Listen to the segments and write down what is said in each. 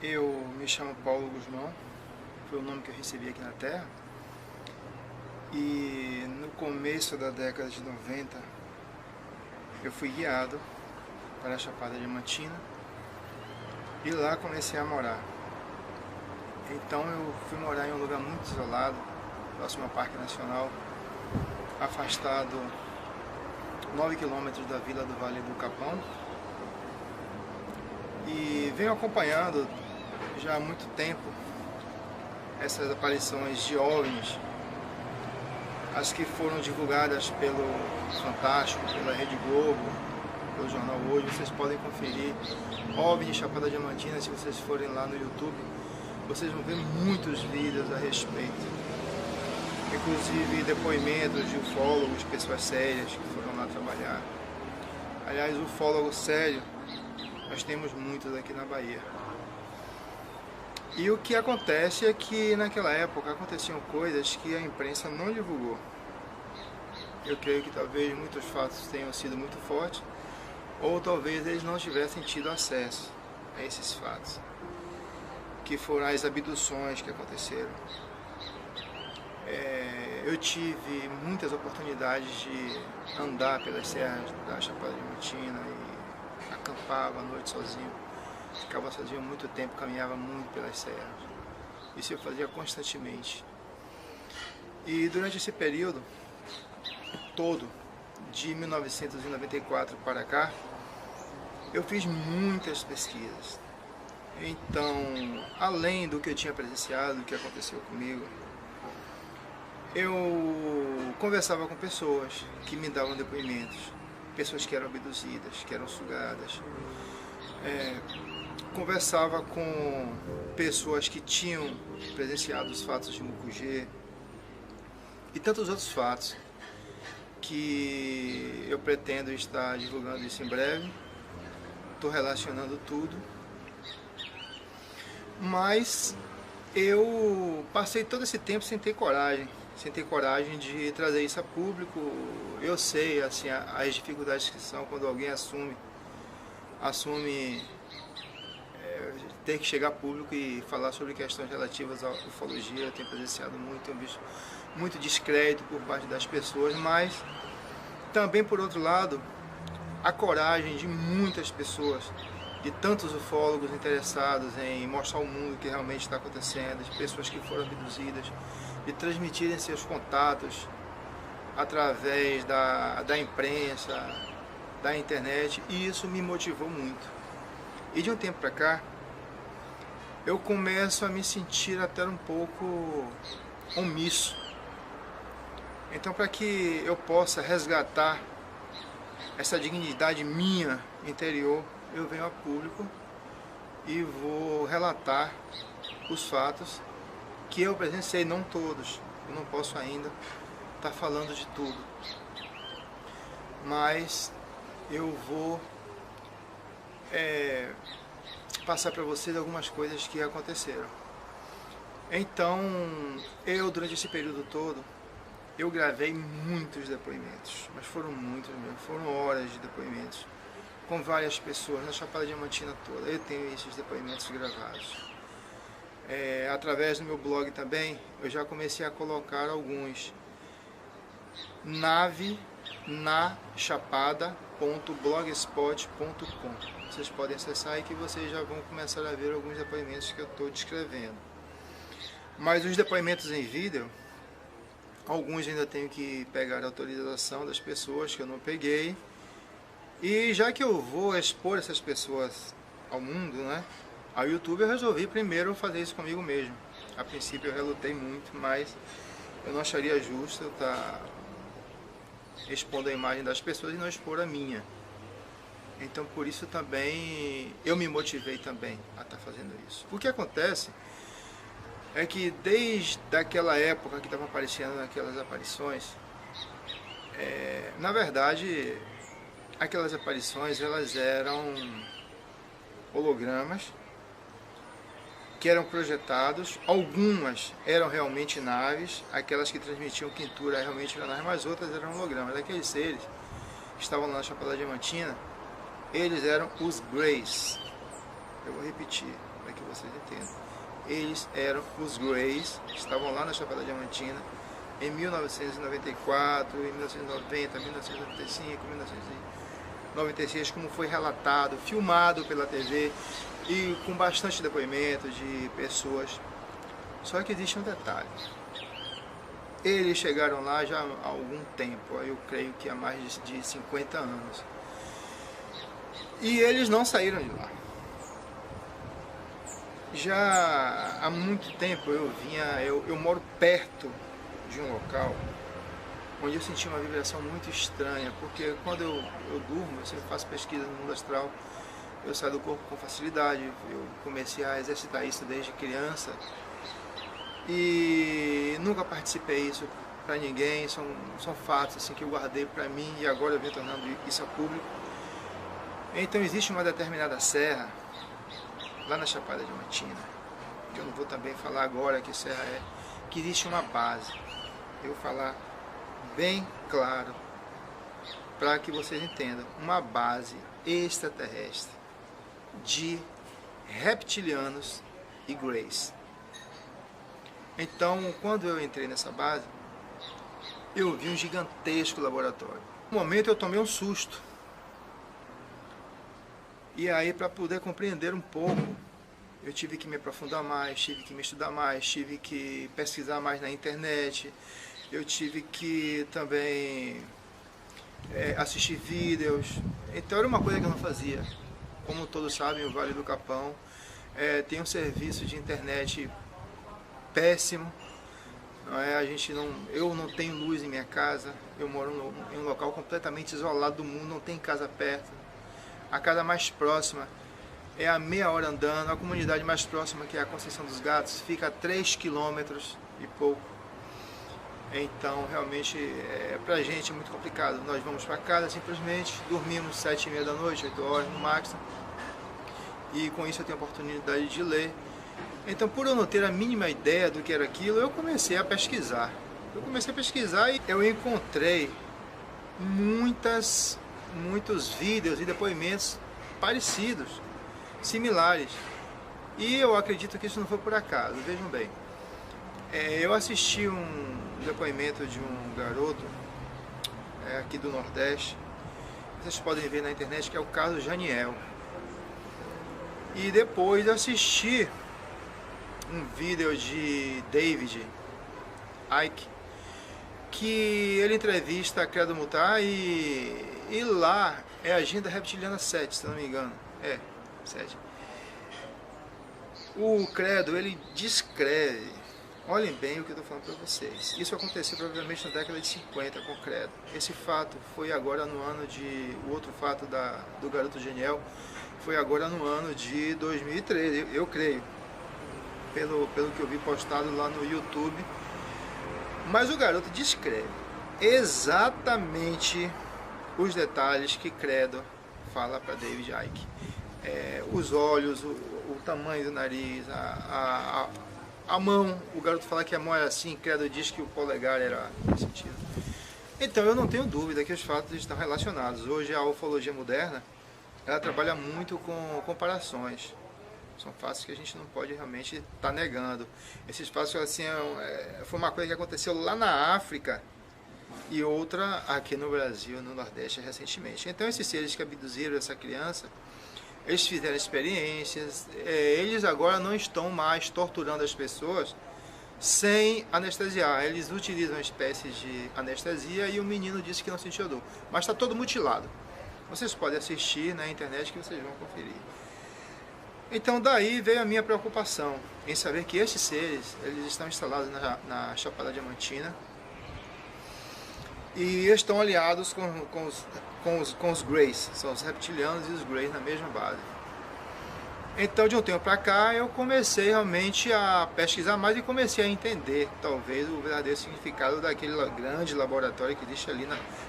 Eu me chamo Paulo Guzmão, foi o nome que eu recebi aqui na Terra. E no começo da década de 90, eu fui guiado para a Chapada Diamantina e lá comecei a morar. Então eu fui morar em um lugar muito isolado, próximo ao Parque Nacional, afastado 9 quilômetros da vila do Vale do Capão. E venho acompanhando já há muito tempo essas aparições de OVNIs, as que foram divulgadas pelo Fantástico, pela Rede Globo, pelo Jornal Hoje. Vocês podem conferir OVNI Chapada Diamantina, se vocês forem lá no YouTube, vocês vão ver muitos vídeos a respeito, inclusive depoimentos de ufólogos, pessoas sérias que foram lá trabalhar. Aliás, ufólogo sério nós temos muitos aqui na Bahia. E o que acontece é que naquela época aconteciam coisas que a imprensa não divulgou. Eu creio que talvez muitos fatos tenham sido muito fortes, ou talvez eles não tivessem tido acesso a esses fatos, que foram as abduções que aconteceram. Eu tive muitas oportunidades de andar pelas serras da Chapada Diamantina e acampava à noite sozinho. Ficava sozinho há muito tempo, caminhava muito pelas serras. Isso eu fazia constantemente. E durante esse período todo, de 1994 para cá, eu fiz muitas pesquisas. Então, além do que eu tinha presenciado, do que aconteceu comigo, eu conversava com pessoas que me davam depoimentos, pessoas que eram abduzidas, que eram sugadas. Conversava com pessoas que tinham presenciado os fatos de Mucugê e tantos outros fatos que eu pretendo estar divulgando isso em breve. Estou relacionando tudo, mas eu passei todo esse tempo sem ter coragem de trazer isso a público. Eu sei assim, as dificuldades que são quando alguém assume ter que chegar a público e falar sobre questões relativas à ufologia. Eu tenho presenciado muito, tenho visto muito descrédito por parte das pessoas, mas também, por outro lado, a coragem de muitas pessoas, de tantos ufólogos interessados em mostrar ao mundo o que realmente está acontecendo, de pessoas que foram abduzidas, de transmitirem seus contatos através da imprensa, da internet, e isso me motivou muito. E de um tempo para cá, eu começo a me sentir até um pouco omisso. Então, para que eu possa resgatar essa dignidade minha interior, eu venho a público e vou relatar os fatos que eu presenciei, não todos. Eu não posso ainda estar falando de tudo, mas eu vou passar para vocês algumas coisas que aconteceram. Então, durante esse período todo, eu gravei muitos depoimentos, mas foram muitos mesmo, foram horas de depoimentos, com várias pessoas na Chapada Diamantina toda. Eu tenho esses depoimentos gravados. Através do meu blog também, eu já comecei a colocar alguns. navenachapada.blogspot.com. Vocês podem acessar aí que vocês já vão começar a ver alguns depoimentos que eu estou descrevendo. Mas os depoimentos em vídeo, alguns ainda tenho que pegar a autorização das pessoas que eu não peguei. E já que eu vou expor essas pessoas ao mundo, né, ao YouTube, eu resolvi primeiro fazer isso comigo mesmo. A princípio eu relutei muito, mas eu não acharia justo eu estar expondo a imagem das pessoas e não expor a minha. Então por isso também eu me motivei também a estar fazendo isso. O que acontece é que desde aquela época que estavam aparecendo aquelas aparições, na verdade aquelas aparições elas eram hologramas que eram projetados. Algumas eram realmente naves, aquelas que transmitiam quintura realmente eram naves, mas outras eram hologramas. Aqueles seres que estavam lá na Chapada Diamantina, eles eram os Greys. Eu vou repetir, para que vocês entendam. Eles eram os Greys, que estavam lá na Chapada Diamantina em 1994, em 1990, 1995, 1996, como foi relatado, filmado pela TV e com bastante depoimento de pessoas. Só que existe um detalhe. Eles chegaram lá já há algum tempo, eu creio que há mais de 50 anos. E eles não saíram de lá. Já há muito tempo eu moro perto de um local onde eu senti uma vibração muito estranha, porque quando eu durmo, eu sempre faço pesquisa no mundo astral, eu saio do corpo com facilidade, eu comecei a exercitar isso desde criança e nunca participei isso para ninguém, são fatos assim, que eu guardei para mim e agora eu venho tornando isso a público. Então existe uma determinada serra lá na Chapada Diamantina, que eu não vou também falar agora que serra é, que existe uma base. Eu vou falar bem claro para que vocês entendam, uma base extraterrestre de reptilianos e greys. Então, quando eu entrei nessa base, eu vi um gigantesco laboratório. No momento eu tomei um susto. E aí, para poder compreender um pouco, eu tive que me aprofundar mais, tive que me estudar mais, tive que pesquisar mais na internet, eu tive que também assistir vídeos. Então era uma coisa que eu não fazia. Como todos sabem, o Vale do Capão tem um serviço de internet péssimo. Não é? Eu não tenho luz em minha casa, eu moro em um local completamente isolado do mundo, não tem casa perto. A casa mais próxima é a meia hora andando, a comunidade mais próxima, que é a Conceição dos Gatos, fica a 3 quilômetros e pouco. Então realmente pra gente é muito complicado. Nós vamos para casa simplesmente, dormimos 7h30 da noite, 8 horas no máximo, e com isso eu tenho a oportunidade de ler. Então, por eu não ter a mínima ideia do que era aquilo, eu comecei a pesquisar. E eu encontrei muitos vídeos e depoimentos parecidos, similares. E eu acredito que isso não foi por acaso, vejam bem. Eu assisti um depoimento de um garoto aqui do Nordeste, vocês podem ver na internet, que é o Carlos Janiel. E depois assisti um vídeo de David Icke, que ele entrevista a Credo Mutare e lá é a Agenda Reptiliana 7, se não me engano. 7. O Credo, ele descreve, olhem bem o que eu estou falando para vocês. Isso aconteceu provavelmente na década de 50 com o Credo. Esse fato foi agora no ano de... O outro fato do garoto Janiel foi agora no ano de 2013, eu creio. Pelo que eu vi postado lá no YouTube. Mas o garoto descreve exatamente os detalhes que Credo fala para David Icke. Os olhos, o tamanho do nariz, a mão. O garoto fala que a mão era assim, Credo diz que o polegar era nesse sentido. Então eu não tenho dúvida que os fatos estão relacionados. Hoje a ufologia moderna, ela trabalha muito com comparações. São fatos que a gente não pode realmente estar negando. Esses fatos assim, foi uma coisa que aconteceu lá na África e outra aqui no Brasil, no Nordeste, recentemente. Então esses seres que abduziram essa criança, eles fizeram experiências, eles agora não estão mais torturando as pessoas sem anestesiar. Eles utilizam uma espécie de anestesia e o menino disse que não sentiu dor. Mas está todo mutilado. Vocês podem assistir na internet que vocês vão conferir. Então daí veio a minha preocupação em saber que esses seres, eles estão instalados na Chapada Diamantina e estão aliados com os Greys, são os reptilianos e os Greys na mesma base. Então de um tempo para cá eu comecei realmente a pesquisar mais e comecei a entender talvez o verdadeiro significado daquele grande laboratório que existe ali.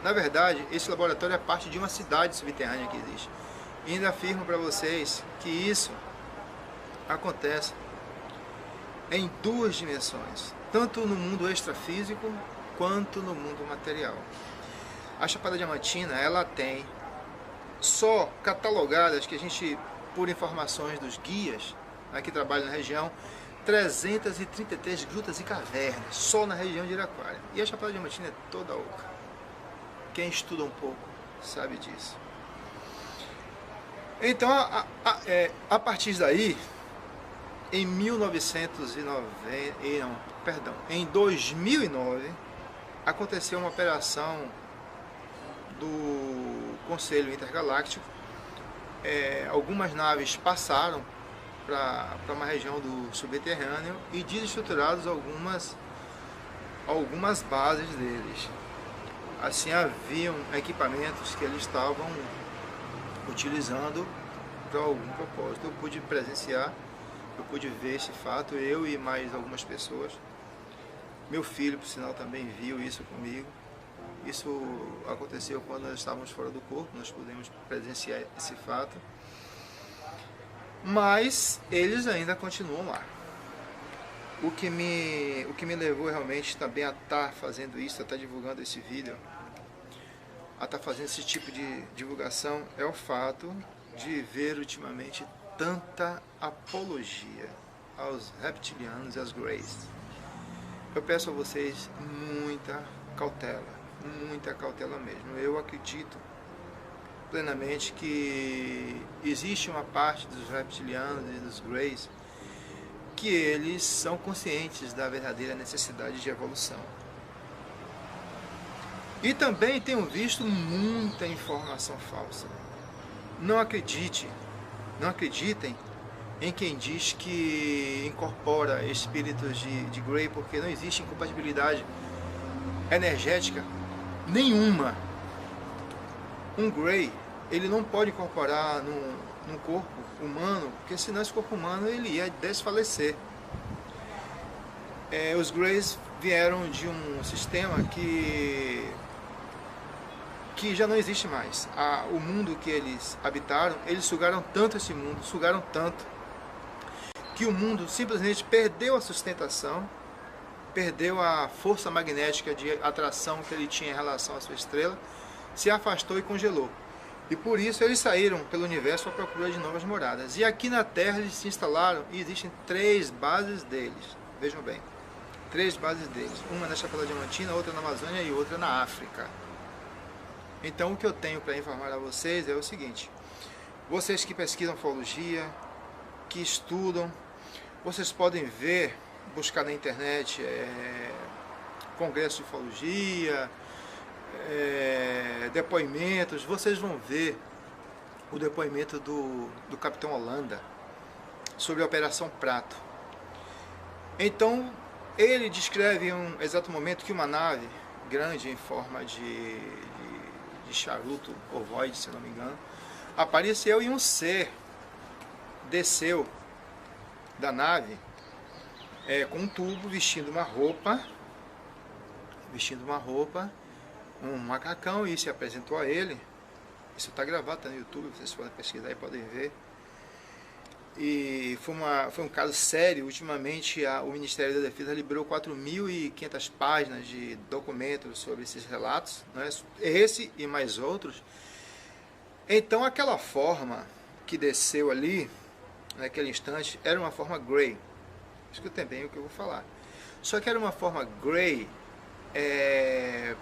Na verdade, esse laboratório é parte de uma cidade subterrânea que existe. E ainda afirmo para vocês que isso acontece em duas dimensões, tanto no mundo extrafísico quanto no mundo material. A Chapada Diamantina, ela tem só catalogadas, que a gente, por informações dos guias, que trabalham na região, 333 grutas e cavernas, só na região de Iraquara. E a Chapada Diamantina é toda oca. Quem estuda um pouco sabe disso. Então, a partir daí, em 2009, aconteceu uma operação do Conselho Intergaláctico. Algumas naves passaram para uma região do subterrâneo e desestruturados algumas bases deles. Assim, haviam equipamentos que eles estavam utilizando para algum propósito. Eu pude presenciar, eu pude ver esse fato, eu e mais algumas pessoas. Meu filho, por sinal, também viu isso comigo. Isso aconteceu quando nós estávamos fora do corpo, nós pudemos presenciar esse fato. Mas eles ainda continuam lá. O que me levou realmente também a estar fazendo isso, a estar divulgando esse vídeo, a estar fazendo esse tipo de divulgação, é o fato de ver ultimamente tanta apologia aos reptilianos e aos Greys. Eu peço a vocês muita cautela mesmo. Eu acredito plenamente que existe uma parte dos reptilianos e dos Greys que eles são conscientes da verdadeira necessidade de evolução. E também tenho visto muita informação falsa. Não acreditem em quem diz que incorpora espíritos de Grey, porque não existe incompatibilidade energética nenhuma. Um Grey, ele não pode incorporar num corpo humano, porque senão esse corpo humano ele ia desfalecer. Os Greys vieram de um sistema que já não existe mais. O mundo que eles habitaram, eles sugaram tanto esse mundo, que o mundo simplesmente perdeu a sustentação, perdeu a força magnética de atração que ele tinha em relação à sua estrela, se afastou e congelou. E por isso eles saíram pelo universo à procura de novas moradas. E aqui na Terra eles se instalaram e existem 3 bases deles. Vejam bem, 3 bases deles. Uma na Chapada Diamantina, outra na Amazônia e outra na África. Então o que eu tenho para informar a vocês é o seguinte: vocês que pesquisam ufologia, que estudam, vocês podem ver, buscar na internet congresso de ufologia, depoimentos. Vocês vão ver o depoimento do Capitão Holanda sobre a Operação Prato. Então ele descreve em um exato momento que uma nave grande em forma de charuto ovoide, se não me engano, apareceu e um ser desceu da nave com um tubo, vestindo uma roupa, um macacão, e se apresentou a ele. Isso está gravado, está no YouTube, vocês podem pesquisar e podem ver. E foi um caso sério. Ultimamente o Ministério da Defesa liberou 4.500 páginas de documentos sobre esses relatos, né? Esse e mais outros. Então aquela forma que desceu ali, naquele instante, era uma forma Grey. Escutem bem o que eu vou falar. Só que era uma forma Grey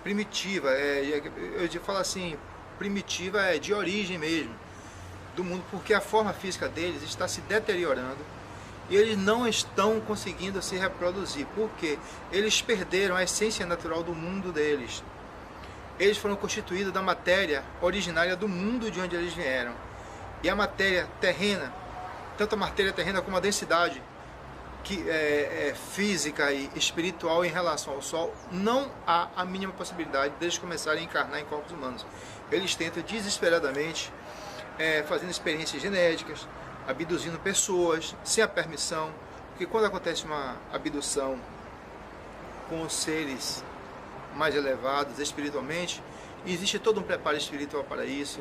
primitiva, eu falo assim, primitiva de origem mesmo do mundo, porque a forma física deles está se deteriorando e eles não estão conseguindo se reproduzir, porque eles perderam a essência natural do mundo deles. Eles foram constituídos da matéria originária do mundo de onde eles vieram, e a matéria terrena, tanto a matéria terrena como a densidade que é física e espiritual em relação ao Sol, não há a mínima possibilidade deles começarem a encarnar em corpos humanos. Eles tentam desesperadamente, fazendo experiências genéticas, abduzindo pessoas sem a permissão, porque quando acontece uma abdução com os seres mais elevados espiritualmente, existe todo um preparo espiritual para isso.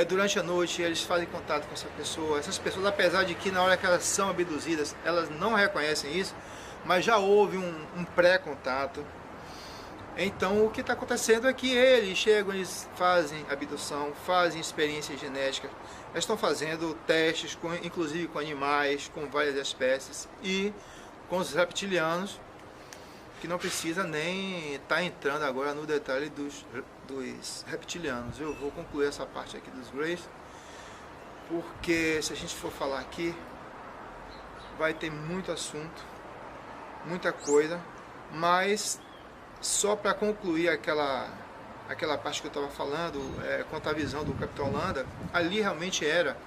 Durante a noite eles fazem contato com essas pessoas, apesar de que na hora que elas são abduzidas, elas não reconhecem isso, mas já houve um pré-contato. Então, o que está acontecendo é que eles chegam, eles fazem abdução, fazem experiências genéticas, eles estão fazendo testes, inclusive com animais, com várias espécies, e com os reptilianos, que não precisa nem estar entrando agora no detalhe dos reptilianos. Eu vou concluir essa parte aqui dos Greys, porque se a gente for falar aqui, vai ter muito assunto, muita coisa, mas só para concluir aquela parte que eu estava falando, quanto à visão do Capitão Holanda, ali realmente era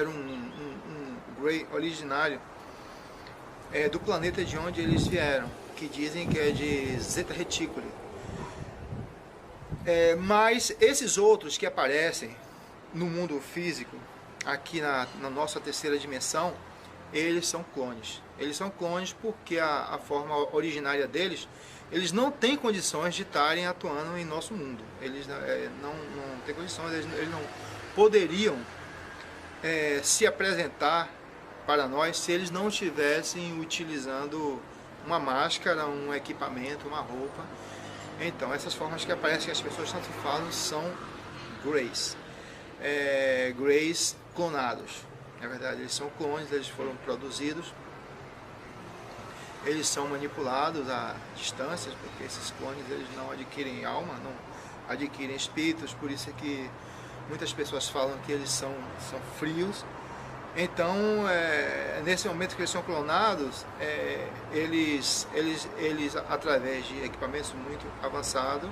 um Grey originário do planeta de onde eles vieram, que dizem que é de Zeta Reticuli. Mas esses outros que aparecem no mundo físico, aqui na nossa terceira dimensão, eles são clones. Eles são clones porque a forma originária deles, eles não têm condições de estarem atuando em nosso mundo. Eles não têm condições, eles não poderiam se apresentar para nós se eles não estivessem utilizando uma máscara, um equipamento, uma roupa. Então, essas formas que aparecem, que as pessoas tanto falam, são Greys. Greys clonados. Na verdade, eles são clones, eles foram produzidos. Eles são manipulados a distâncias, porque esses clones eles não adquirem alma, não adquirem espíritos, por isso é que muitas pessoas falam que eles são frios. Então, nesse momento que eles são clonados, eles através de equipamentos muito avançados,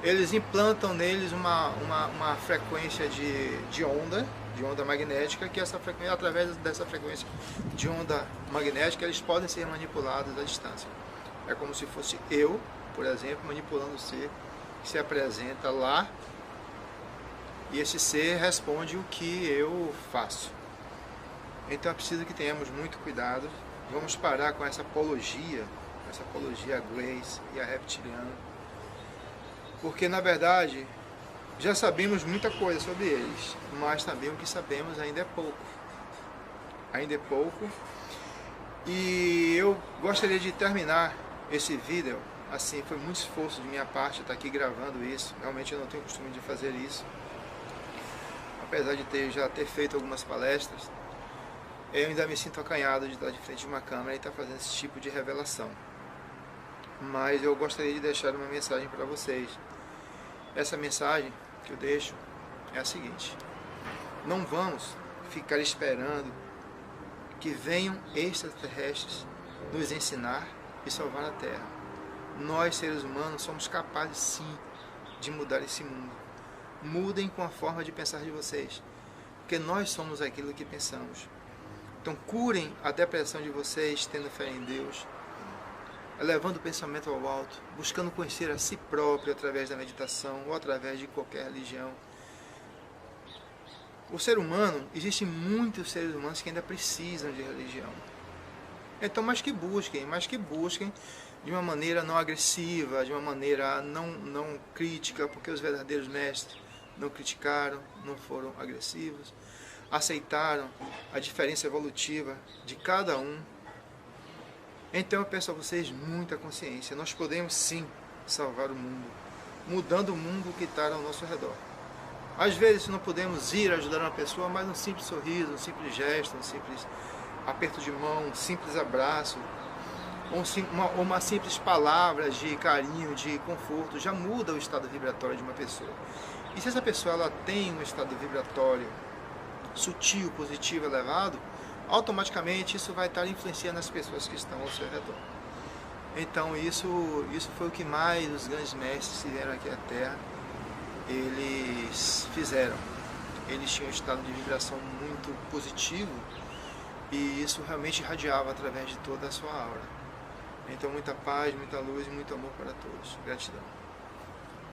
eles implantam neles uma frequência de onda magnética, que essa frequência, através dessa frequência de onda magnética, eles podem ser manipulados à distância. É como se fosse eu, por exemplo, manipulando o ser que se apresenta lá, e esse ser responde o que eu faço. Então é preciso que tenhamos muito cuidado. Vamos parar com essa apologia a Greys e a reptiliana, porque na verdade já sabemos muita coisa sobre eles, mas também o que sabemos ainda é pouco. Ainda é pouco. E eu gostaria de terminar esse vídeo, assim, foi muito esforço de minha parte estar aqui gravando isso. Realmente eu não tenho costume de fazer isso. Apesar de já ter feito algumas palestras, eu ainda me sinto acanhado de estar de frente de uma câmera e estar fazendo esse tipo de revelação. Mas eu gostaria de deixar uma mensagem para vocês. Essa mensagem que eu deixo é a seguinte: não vamos ficar esperando que venham extraterrestres nos ensinar e salvar a Terra. Nós, seres humanos, somos capazes sim de mudar esse mundo. Mudem com a forma de pensar de vocês, porque nós somos aquilo que pensamos. Então curem a depressão de vocês tendo fé em Deus, elevando o pensamento ao alto, buscando conhecer a si próprio através da meditação ou através de qualquer religião. O ser humano, existem muitos seres humanos que ainda precisam de religião. Então, mas que busquem de uma maneira não agressiva, de uma maneira não crítica, porque os verdadeiros mestres não criticaram, não foram agressivos, aceitaram a diferença evolutiva de cada um. Então eu peço a vocês muita consciência. Nós podemos sim salvar o mundo, mudando o mundo que está ao nosso redor. Às vezes não podemos ir ajudar uma pessoa, mas um simples sorriso, um simples gesto, um simples aperto de mão, um simples abraço, ou uma simples palavra de carinho, de conforto, já muda o estado vibratório de uma pessoa. E se essa pessoa ela tem um estado vibratório sutil, positivo, elevado, automaticamente isso vai estar influenciando as pessoas que estão ao seu redor. Então isso foi o que mais os grandes mestres que vieram aqui à Terra, eles fizeram. Eles tinham um estado de vibração muito positivo e isso realmente irradiava através de toda a sua aura. Então muita paz, muita luz e muito amor para todos. Gratidão.